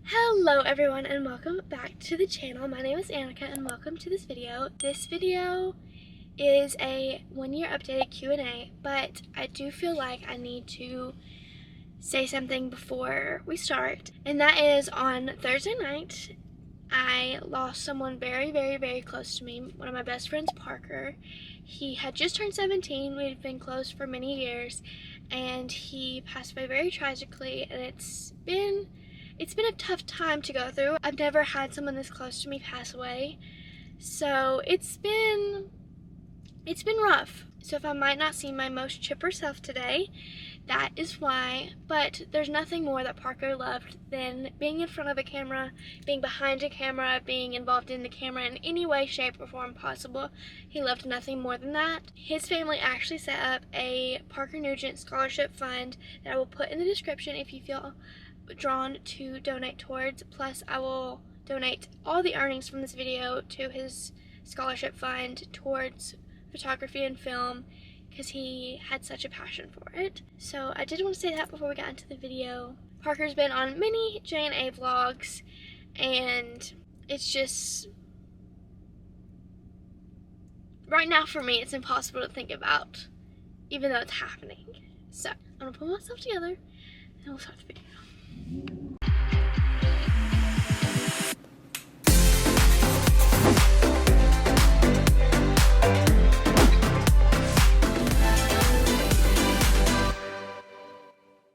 Hello everyone and welcome back to the channel. My name is Annika and welcome to this video. This video is a one-year updated Q&A, but I do feel like I need to say something before we start. And that is, on Thursday night, I lost someone very, very, very close to me. One of my best friends, Parker. He had just turned 17. We'd been close for many years, and he passed away very tragically, and it's been a tough time to go through. I've never had someone this close to me pass away, so it's been rough. So if I might not seem my most chipper self today, that is why. But there's nothing more that Parker loved than being in front of a camera, being behind a camera, being involved in the camera in any way, shape, or form possible. He loved nothing more than that. His family actually set up a Parker Nugent scholarship fund that I will put in the description if you feel drawn to donate towards. Plus, I will donate all the earnings from this video to his scholarship fund towards photography and film, because he had such a passion for it. So I did want to say that before we got into the video. Parker's been on many J&A vlogs, and it's just, right now for me, it's impossible to think about, even though it's happening. So I'm gonna pull myself together and we'll start the video.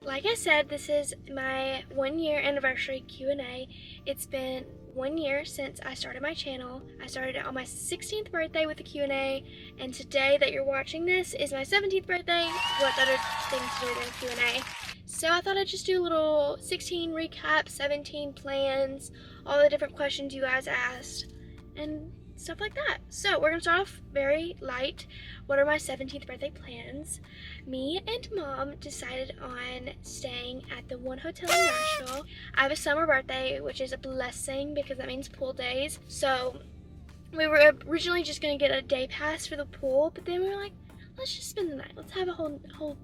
Like I said, this is my 1-year anniversary Q&A. It's been 1 year since I started my channel. I started it on my 16th birthday with a Q&A, and today that you're watching this is my 17th birthday. What other things to do than Q&A? So I thought I'd just do a little 16 recap, 17 plans, all the different questions you guys asked, and stuff like that. So we're gonna start off very light. What are my 17th birthday plans? Me and Mom decided on staying at the one hotel in Nashville. I have a summer birthday, which is a blessing because that means pool days. So we were originally just gonna get a day pass for the pool, but then we were like, let's just spend the night. Let's have a whole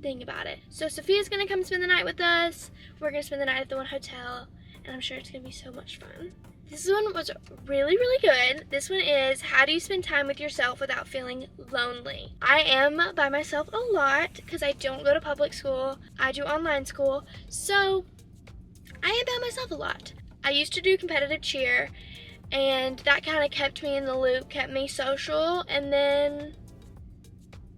thing about it. So Sophia's gonna come spend the night with us. We're gonna spend the night at the one hotel, and I'm sure it's gonna be so much fun. This one was really, really good. This one is, how do you spend time with yourself without feeling lonely? I am by myself a lot because I don't go to public school. I do online school, so I am by myself a lot. I used to do competitive cheer, and that kind of kept me in the loop, kept me social, and then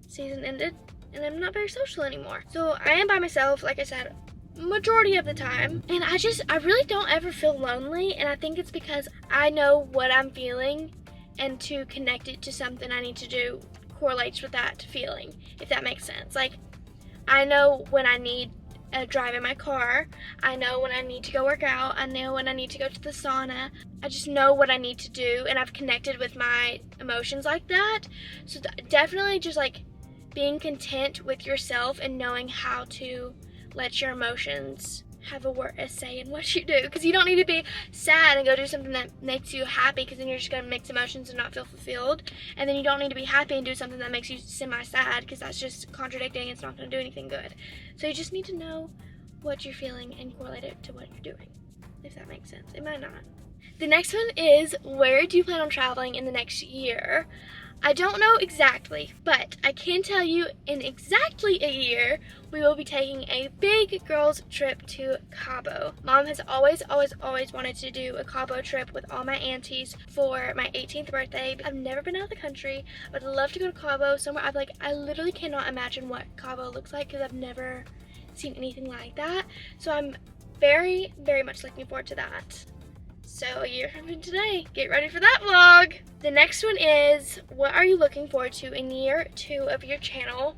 season ended, and I'm not very social anymore. So I am by myself, like I said, majority of the time, and I really don't ever feel lonely, and I think it's because I know what I'm feeling, and to connect it to something I need to do correlates with that feeling, if that makes sense. Like, I know when I need a drive in my car, I know when I need to go work out, I know when I need to go to the sauna. I just know what I need to do, and I've connected with my emotions like that. So definitely just like being content with yourself and knowing how to let your emotions have a say in what you do, because you don't need to be sad and go do something that makes you happy, because then you're just going to mix emotions and not feel fulfilled. And then you don't need to be happy and do something that makes you semi-sad, because that's just contradicting. It's not going to do anything good. So you just need to know what you're feeling and correlate it to what you're doing, if that makes sense. It might not. The next one is, where do you plan on traveling in the next year? I don't know exactly, but I can tell you in exactly a year, we will be taking a big girls trip to Cabo. Mom has always wanted to do a Cabo trip with all my aunties for my 18th birthday. I've never been out of the country, but I'd love to go to Cabo, somewhere I literally cannot imagine what Cabo looks like, because I've never seen anything like that. So I'm very, very much looking forward to that. So a year from today, get ready for that vlog. The next one is, what are you looking forward to in year 2 of your channel?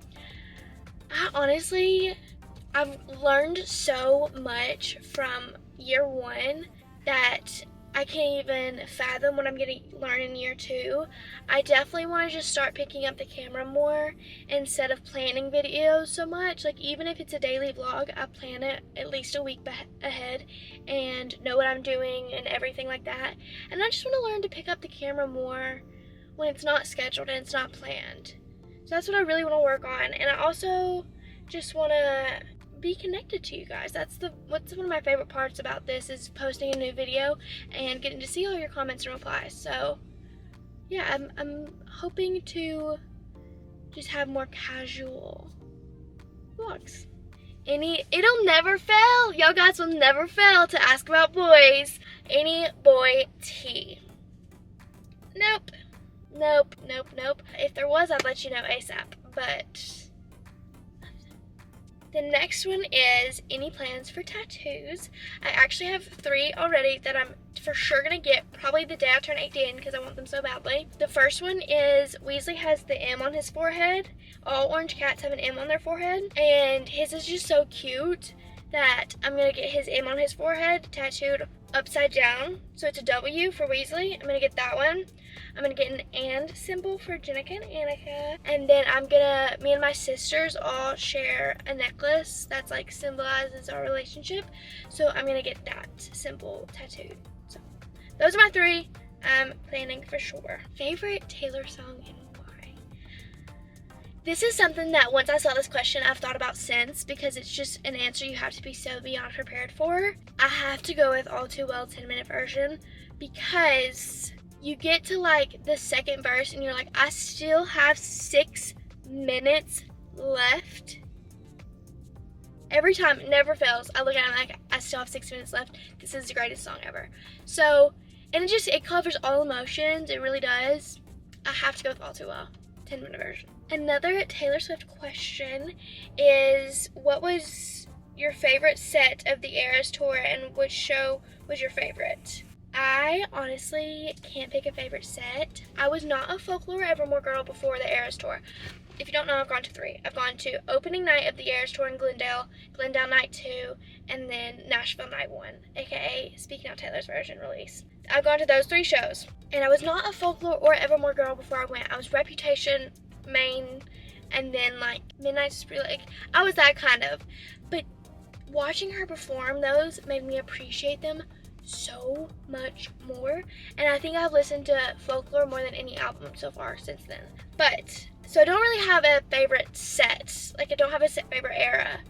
I've learned so much from year 1 that I can't even fathom what I'm going to learn in year 2. I definitely want to just start picking up the camera more instead of planning videos so much. Like, even if it's a daily vlog, I plan it at least a week ahead and know what I'm doing and everything like that. And I just want to learn to pick up the camera more when it's not scheduled and it's not planned. So that's what I really want to work on. And I also just want to be connected to you guys. That's what's one of my favorite parts about this, is posting a new video and getting to see all your comments and replies. So yeah, I'm hoping to just have more casual vlogs. It'll never fail. Y'all guys will never fail to ask about boys. Any boy tea. Nope. If there was, I'd let you know ASAP. But the next one is any plans for tattoos. I actually have 3 already that I'm for sure gonna get probably the day I turn 18 because I want them so badly. The first one is Weasley has the M on his forehead. All orange cats have an M on their forehead, and his is just so cute that I'm gonna get his M on his forehead tattooed upside down, so it's a W for Weasley. I'm gonna get that one. I'm gonna get an and symbol for Jenica and Annika, and then me and my sisters all share a necklace that's like symbolizes our relationship, so I'm gonna get that symbol tattooed. So those are my 3 I'm planning for sure. Favorite Taylor song and why? This is something that once I saw this question, I've thought about since, because it's just an answer you have to be so beyond prepared for. I have to go with All Too Well 10-minute version, because you get to like the second verse and you're like, I still have 6 minutes left. Every time, it never fails. I look at it and I'm like, I still have 6 minutes left. This is the greatest song ever. So, and it covers all emotions. It really does. I have to go with All Too Well 10-minute version. Another Taylor Swift question is, what was your favorite set of the Eras tour and which show was your favorite? I honestly can't pick a favorite set. I was not a Folklore Evermore girl before the Eras tour. If you don't know, I've gone to 3. I've gone to opening night of the Eras tour in Glendale, Glendale night 2, and then Nashville night 1, aka Speaking Out Taylor's version release. I've gone to those 3 shows, and I was not a Folklore or Evermore girl before I went. I was Reputation, Main, and then like Midnight Spree. Like, I was that kind of. But watching her perform those made me appreciate them so much more, and I think I've listened to Folklore more than any album so far since then. But so I don't really have a favorite set. Like, I don't have a set favorite era,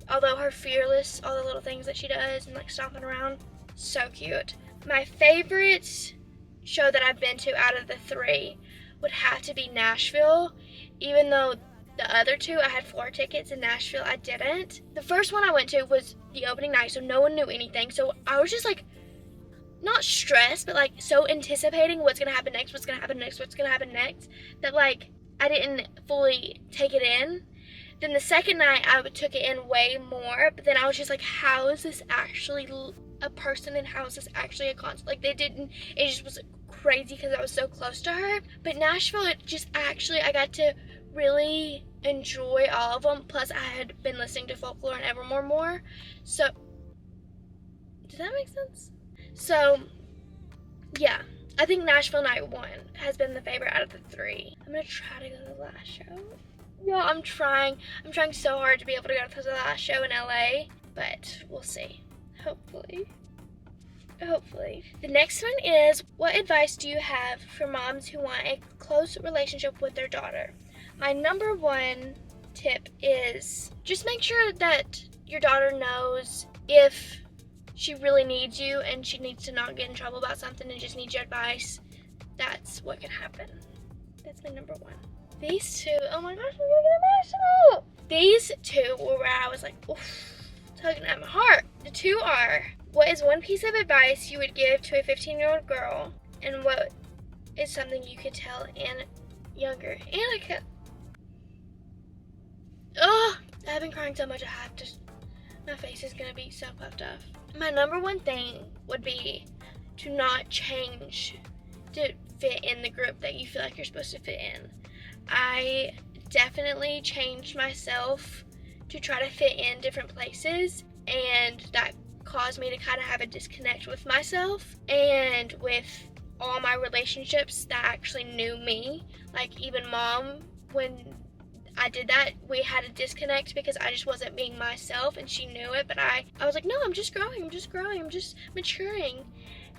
although her Fearless, all the little things that she does and like stomping around, so cute. My favorite show that I've been to out of the 3 would have to be Nashville, even though the other 2 I had 4 tickets, in Nashville I didn't. The first one I went to was the opening night, so no one knew anything, so I was just like, not stressed, but like so anticipating what's gonna happen next, that like I didn't fully take it in. Then the second night I took it in way more, but then I was just like, how is this actually a person and how is this actually a concert? Like, it just was crazy because I was so close to her. But Nashville, it just actually, I got to really enjoy all of them. Plus, I had been listening to Folklore and Evermore more. So, does that make sense? So, yeah, I think Nashville Night 1 has been the favorite out of the 3. I'm gonna try to go to the last show. Yeah, I'm trying so hard to be able to go to the last show in LA, but we'll see. Hopefully. The next one is, what advice do you have for moms who want a close relationship with their daughter? My number 1 tip is just make sure that your daughter knows if she really needs you and she needs to not get in trouble about something and just needs your advice. That's what can happen. That's my number 1. These 2, oh my gosh, I'm gonna get emotional. These 2 were where I was like, oof, tugging at my heart. The 2 are, what is one piece of advice you would give to a 15-year-old girl, and what is something you could tell younger Annika? Oh, I've been crying so much my face is gonna be so puffed off. My number 1 thing would be to not change to fit in the group that you feel like you're supposed to fit in. I definitely changed myself to try to fit in different places, and that caused me to kind of have a disconnect with myself and with all my relationships that actually knew me. Like, even Mom, when I did that, we had a disconnect because I just wasn't being myself, and she knew it, but I was like, no, I'm just growing, I'm just maturing.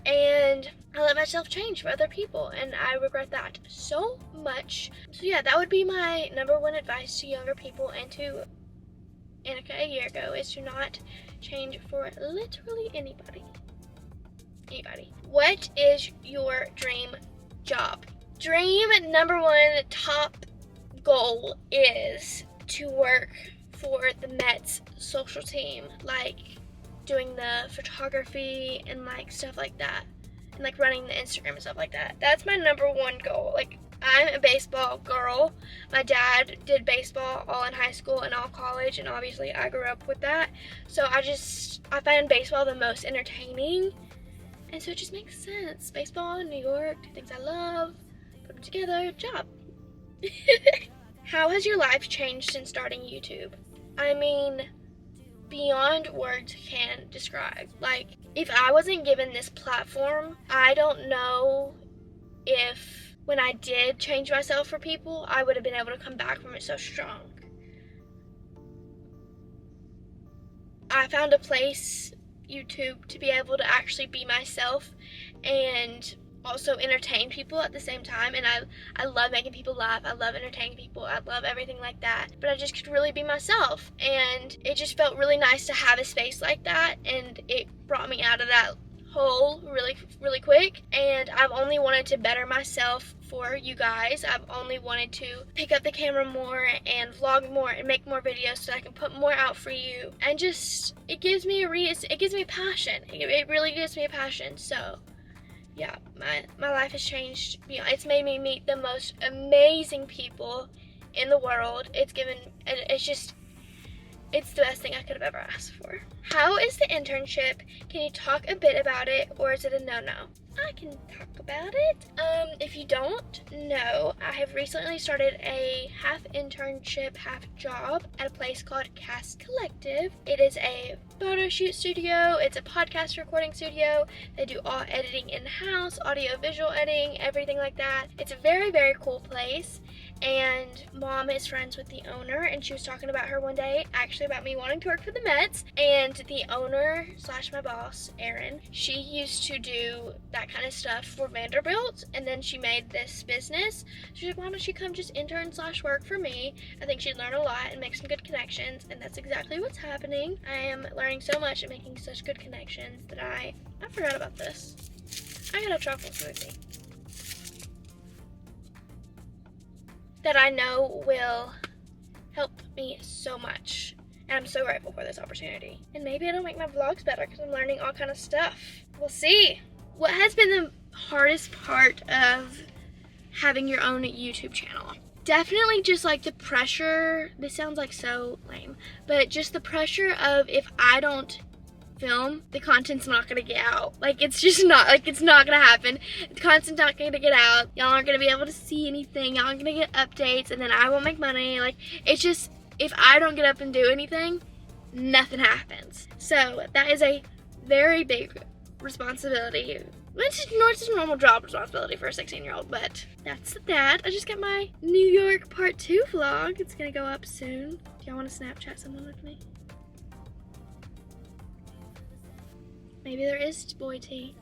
And I let myself change for other people, and I regret that so much. So yeah, that would be my number 1 advice to younger people and to Annika a year ago is to not change for literally anybody. What is your dream job? Dream number one top goal is to work for the Mets social team, like doing the photography and like stuff like that, and like running the Instagram and stuff like that. That's my number one goal. Like, I'm a baseball girl. My dad did baseball all in high school and all college, and obviously I grew up with that. So I find baseball the most entertaining, and so it just makes sense. Baseball in New York, things I love, put them together, job. How has your life changed since starting YouTube? I mean, beyond words can describe. Like, if I wasn't given this platform, I don't know if when I did change myself for people, I would have been able to come back from it so strong. I found a place, YouTube, to be able to actually be myself and also entertain people at the same time. And I love making people laugh. I love entertaining people. I love everything like that. But I just could really be myself. And it just felt really nice to have a space like that. And it brought me out of that hole really quick. And I've only wanted to better myself for you guys. I've only wanted to pick up the camera more and vlog more and make more videos so I can put more out for you. And just, it gives me a passion. It really gives me a passion. So yeah, my life has changed. It's made me meet the most amazing people in the world. It's the best thing I could have ever asked for. How is the internship? Can you talk a bit about it, or is it a no-no? I can talk about it. If you don't know, I have recently started a half internship, half job at a place called Cast Collective. It is a photo shoot studio. It's a podcast recording studio. They do all editing in-house, audio visual editing, everything like that. It's a very, very cool place. And Mom is friends with the owner, and she was talking about her one day, actually about me wanting to work for the Mets. And the owner / my boss, Erin, she used to do that kind of stuff for Vanderbilt, and then she made this business. She's like, why don't you come just intern / work for me? I think she'd learn a lot and make some good connections, and that's exactly what's happening. I am learning so much and making such good connections that I forgot about this. I got a chocolate smoothie that I know will help me so much. And I'm so grateful for this opportunity. And maybe it'll make my vlogs better because I'm learning all kind of stuff. We'll see. What has been the hardest part of having your own YouTube channel? Definitely just like the pressure. This sounds like so lame, but just the pressure of if I don't film, the content's not gonna get out. Like, it's just not, like, it's not gonna happen. The content's not gonna get out. Y'all aren't gonna be able to see anything. Y'all aren't gonna get updates, and then I won't make money. Like, it's just, if I don't get up and do anything, nothing happens. So that is a very big responsibility. It's just a normal job responsibility for a 16-year-old, but that's that. I just got my New York part 2 vlog. It's gonna go up soon. Do y'all wanna Snapchat someone with me? Maybe there is boy tea.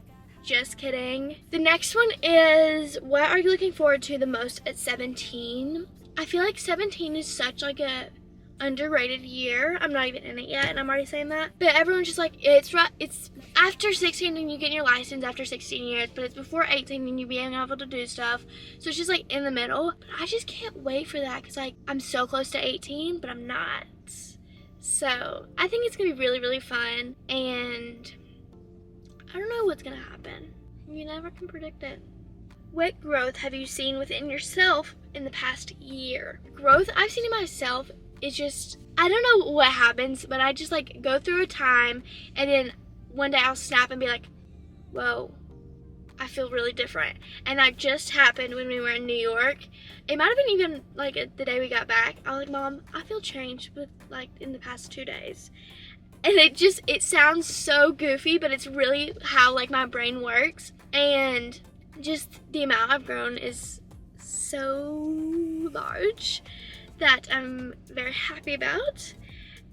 Just kidding. The next one is, what are you looking forward to the most at 17? I feel like 17 is such like a underrated year. I'm not even in it yet, and I'm already saying that. But everyone's just like, it's after 16 and you get your license after 16 years, but it's before 18 and you being able to do stuff. So it's just like in the middle. But I just can't wait for that because like I'm so close to 18, but I'm not. So I think it's gonna be really, really fun, and I don't know what's gonna happen. You never can predict it. What growth have you seen within yourself in the past year? Growth I've seen in myself is just, I don't know what happens, but I just like go through a time and then one day I'll snap and be like, whoa, I feel really different. And that just happened when we were in New York. It might have been even like the day we got back. I was like, Mom, I feel changed with like in the past 2 days. And it sounds so goofy, but it's really how like my brain works. And just the amount I've grown is so large that I'm very happy about.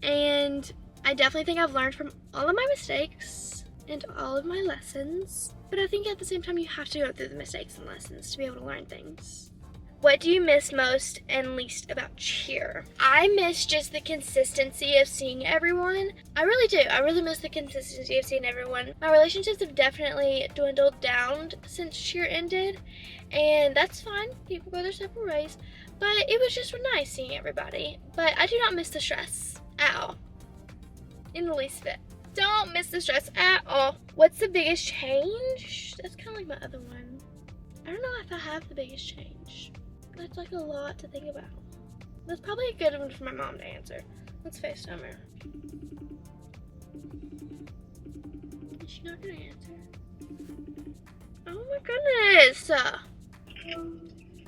And I definitely think I've learned from all of my mistakes and all of my lessons. But I think at the same time you have to go through the mistakes and lessons to be able to learn things. What do you miss most and least about cheer? I miss just the consistency of seeing everyone. I really do. I really miss the consistency of seeing everyone. My relationships have definitely dwindled down since cheer ended, and that's fine. People go their separate ways. But it was just nice seeing everybody. But I do not miss the stress at all. In the least bit. Don't miss the stress at all. What's the biggest change? That's kind of like my other one. I don't know if I have the biggest change. That's like a lot to think about. That's probably a good one for my mom to answer. Let's FaceTime her. Is she not gonna answer? Oh my goodness.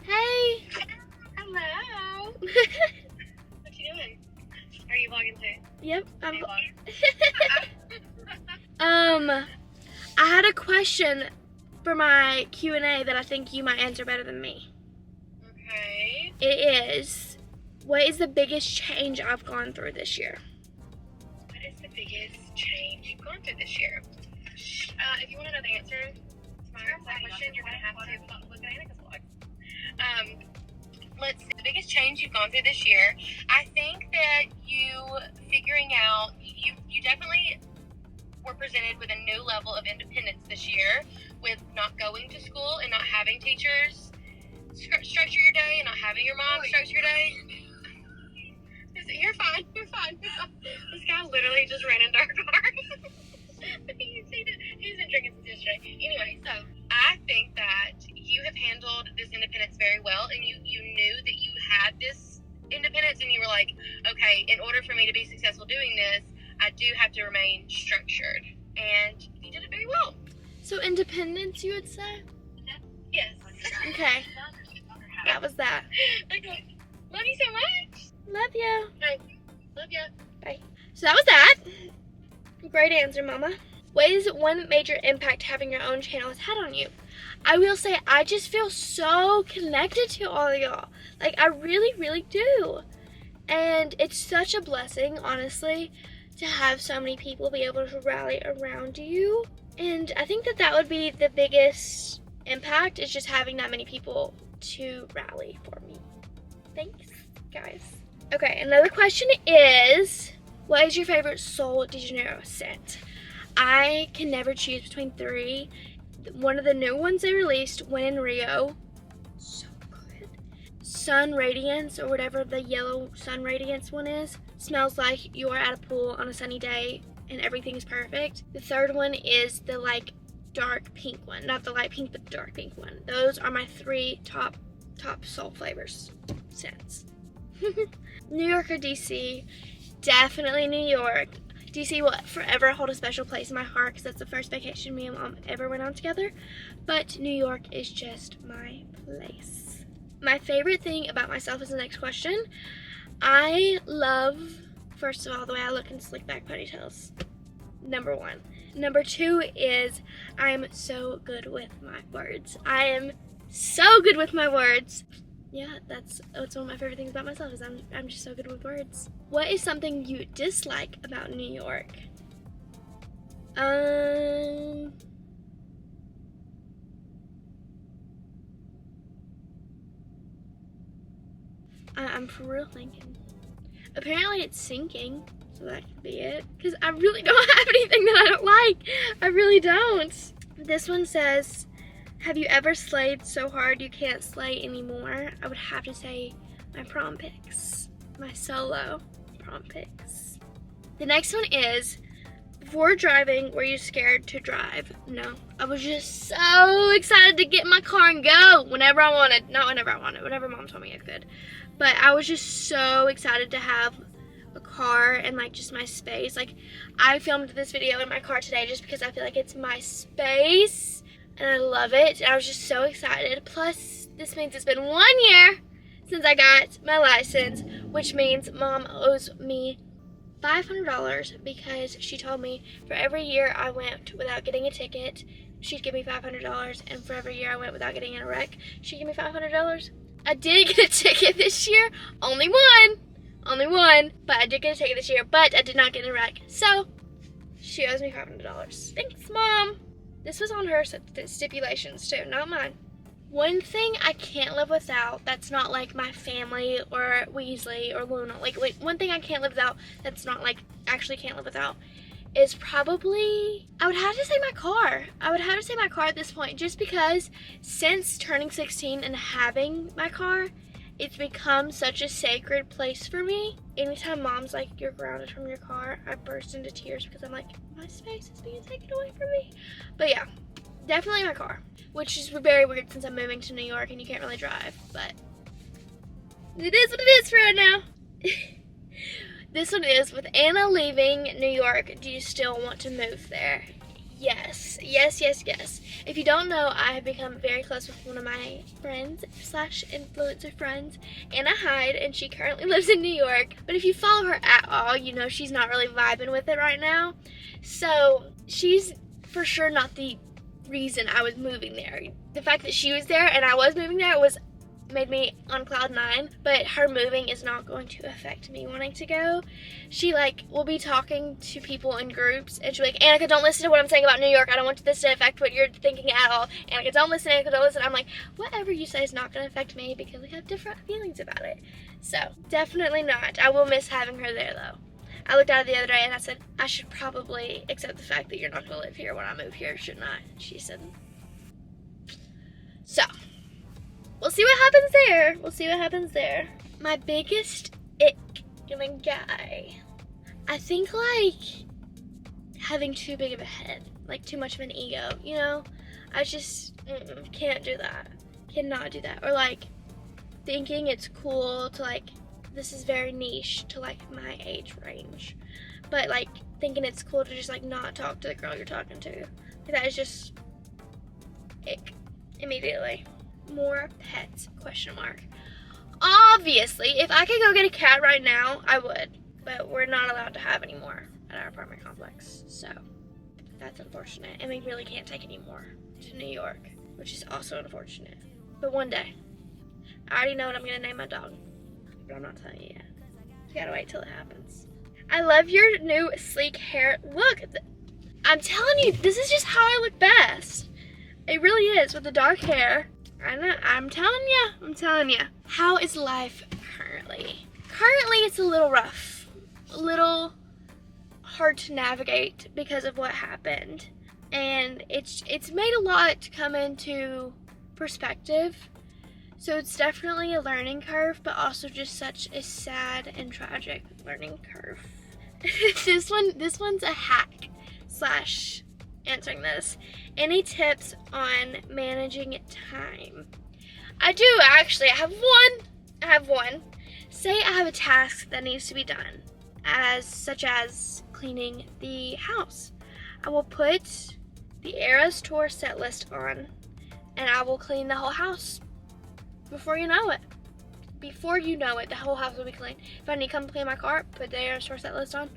Hey. Hello. What you doing? Are you vlogging too? Yep. Are you vlogging? I had a question for my Q&A that I think you might answer better than me. Okay. It is, what is the biggest change I've gone through this year? What is the biggest change you've gone through this year? If you want to know the answer to my question, you're going to have to look at Annika's vlog. Let's see, the biggest change you've gone through this year. I think that you figuring out, you definitely were presented with a new level of independence this year with not going to school and not having teachers structure your day and not having your mom structure your day. You're fine. This guy literally just ran into our car. He's been drinking since yesterday. Anyway, so I think that you have handled this independence very well, and you knew that you had this independence, and you were like, okay, in order for me to be successful doing this, I do have to remain structured, and you did it very well. So independence, you would say? Yes. Okay. That was that. Okay. Love you so much. Love you. Bye. Love you. Bye. So that was that. Great answer, Mama. What is one major impact having your own channel has had on you? I will say I just feel so connected to all of y'all. Like, I really, really do. And it's such a blessing, honestly, to have so many people be able to rally around you. And I think that would be the biggest impact, is just having that many people to rally for me. Thanks, guys. Okay, another question is, what is your favorite Sol de Janeiro scent? I can never choose between three. One of the new ones they released, When in Rio, so good. Sun Radiance, or whatever the yellow Sun Radiance one is, smells like you are at a pool on a sunny day and everything's perfect. The third one is the like dark pink one, not the light pink, but the dark pink one. Those are my three top Sol flavors scents. New York or DC? Definitely New York. DC will forever hold a special place in my heart because that's the first vacation me and Mom ever went on together. But New York is just my place. My favorite thing about myself is the next question. I love, first of all, the way I look in slick back ponytails. Number one. Number two is I'm so good with my words. I am so good with my words. Yeah, that's one of my favorite things about myself, is I'm just so good with words. What is something you dislike about New York? I'm for real thinking. Apparently it's sinking, so that could be it. Because I really don't have anything that I don't like. I really don't. This one says, have you ever slayed so hard you can't slay anymore? I would have to say my prom pics. My solo prom pics. The next one is, before driving, were you scared to drive? No. I was just so excited to get in my car and go whenever I wanted. Not whenever I wanted, whenever Mom told me I could. But I was just so excited to have a car and like just my space. Like, I filmed this video in my car today just because I feel like it's my space. And I love it. I was just so excited. Plus, this means it's been 1 year since I got my license, which means Mom owes me $500 because she told me for every year I went without getting a ticket, she'd give me $500, and for every year I went without getting in a wreck, she'd give me $500. I did get a ticket this year. Only one. But I did get a ticket this year, but I did not get in a wreck. So, she owes me $500. Thanks, Mom. This was on her stipulations too, not mine. One thing I can't live without that's not like my family or Weasley or Luna, like one thing I can't live without that's not like actually can't live without is probably, I would have to say my car. I would have to say my car at this point, just because since turning 16 and having my car, it's become such a sacred place for me. Anytime mom's like, you're grounded from your car, I burst into tears because I'm like, my space is being taken away from me. But yeah, definitely my car, which is very weird since I'm moving to New York and you can't really drive, but it is what it is for right now. This one is, with Anna leaving New York, do you still want to move there? Yes, yes, yes, yes. If you don't know, I have become very close with one of my friends / influencer friends, Anna Hyde, and she currently lives in New York. But if you follow her at all, you know she's not really vibing with it right now. So she's for sure not the reason I was moving there. The fact that she was there and I was moving there made me on cloud 9, but her moving is not going to affect me wanting to go. She will be talking to people in groups and she'll be like, Annika, don't listen to what I'm saying about New York. I don't want this to affect what you're thinking at all. Annika, don't listen. Annika, don't listen. I'm like, whatever you say is not going to affect me because we have different feelings about it. So definitely not. I will miss having her there though. I looked at it the other day and I said, I should probably accept the fact that you're not going to live here when I move here, shouldn't I? She said, so we'll see what happens there. We'll see what happens there. My biggest ick in a guy, I think having too big of a head, too much of an ego, you know? I just can't do that. Cannot do that. Or thinking it's cool to this is very niche to my age range. But thinking it's cool to just not talk to the girl you're talking to. That is just ick immediately. More pets, ? Obviously, if I could go get a cat right now, I would. But we're not allowed to have any more at our apartment complex. So that's unfortunate. And we really can't take any more to New York, which is also unfortunate. But one day, I already know what I'm going to name my dog. But I'm not telling you yet. You gotta wait till it happens. I love your new sleek hair. Look, I'm telling you, this is just how I look best. It really is, with the dark hair. I'm telling you. How is life currently? Currently, it's a little rough. A little hard to navigate because of what happened. And it's made a lot come into perspective. So it's definitely a learning curve, but also just such a sad and tragic learning curve. This one's a hack / answering this. Any tips on managing time? I do actually. I have one. Say I have a task that needs to be done, such as cleaning the house. I will put the Eras Tour set list on, and I will clean the whole house. Before you know it, the whole house will be clean. If I need to come clean my car, put the Eras Tour set list on.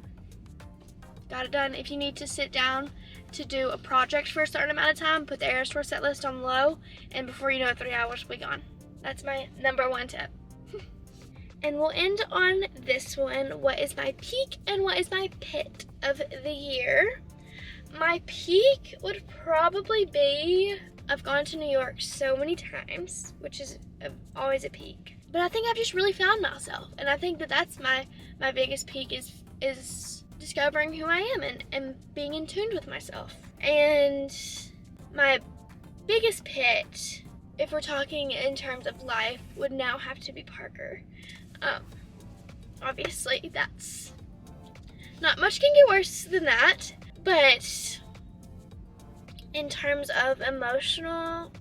Got it done. If you need to sit down to do a project for a certain amount of time, put the Eras Tour set list on low, and before you know it, 3 hours will be gone. That's my number one tip. And we'll end on this one. What is my peak and what is my pit of the year? My peak would probably be, I've gone to New York so many times, which is always a peak. But I think I've just really found myself. And I think that's my biggest peak is discovering who I am and being in tune with myself. And my biggest pit, if we're talking in terms of life, would now have to be Parker. Obviously, that's not much can get worse than that, but in terms of emotional,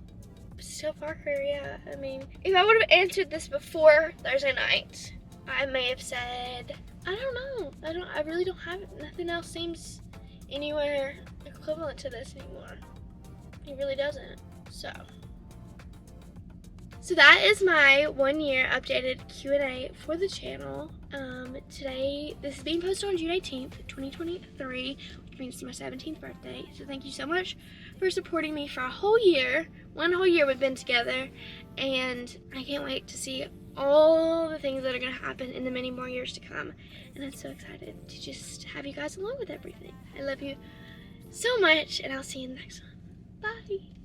still Parker, yeah. I mean, if I would have answered this before Thursday night, I may have said, I don't know. I really don't have it. Nothing else seems anywhere equivalent to this anymore. It really doesn't. So that is my 1 year updated Q&A for the channel. Today, this is being posted on June 18th, 2023, which means it's my 17th birthday. So thank you so much for supporting me for a whole year. 1 whole year we've been together, and I can't wait to see all the things that are going to happen in the many more years to come. And I'm so excited to just have you guys along with everything. I love you so much, and I'll see you in the next one. Bye.